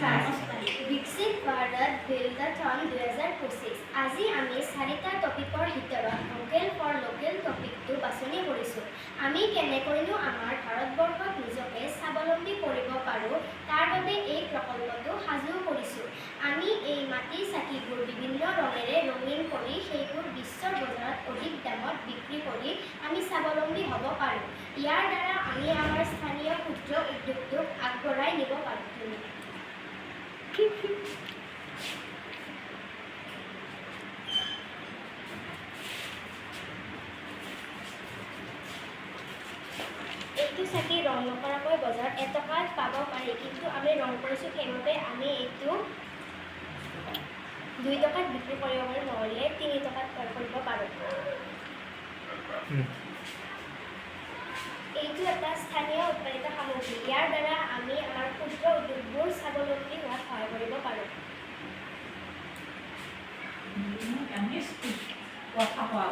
বিকশিত ভাৰত বিল্ডাথন 2025 আজি আমি চাৰিটা টপিকৰ ভিতৰত ভোকেল ফৰ লোকেল টপিকটো বাছনি কৰিছোঁ। আমি কেনেকৈনো আমাৰ ভাৰতবৰ্ষত নিজকে স্বাৱলম্বী কৰিব পাৰোঁ তাৰ বাবে এই প্ৰকল্পটো সাজু কৰিছোঁ। আমি এই মাটিৰ চাকিবোৰ বিভিন্ন ৰঙেৰে ৰঙীন কৰি সেইবোৰ বিশ্বৰ বজাৰত অধিক দামত বিক্ৰী কৰি আমি স্বাৱলম্বী হ'ব পাৰোঁ। ইয়াৰ দ্বাৰা আমি আমাৰ স্থানীয় ক্ষুদ্ৰ উদ্যোগটোক আগবঢ়াই নিব পাৰোঁ। এইটো চাকি ৰং নকৰাকৈ বজাৰত এটকাত পাব পাৰি, কিন্তু আমি ৰং কৰিছোঁ সেইবাবে আমি এইটো 2 টকাত বিক্ৰী কৰিব পাৰোঁ, নহ'লে 3 টকাত কৰিব পাৰোঁ। এইটো এটা স্থানীয় উৎপাদিত সামগ্ৰী। ইয়াৰ দ্বাৰা আমি আমাৰ ক্ষুদ্ৰ উদ্যোগবোৰ স্বাৱলম্বী হোৱাত সহায় কৰিব পাৰোঁ। কথা কোৱা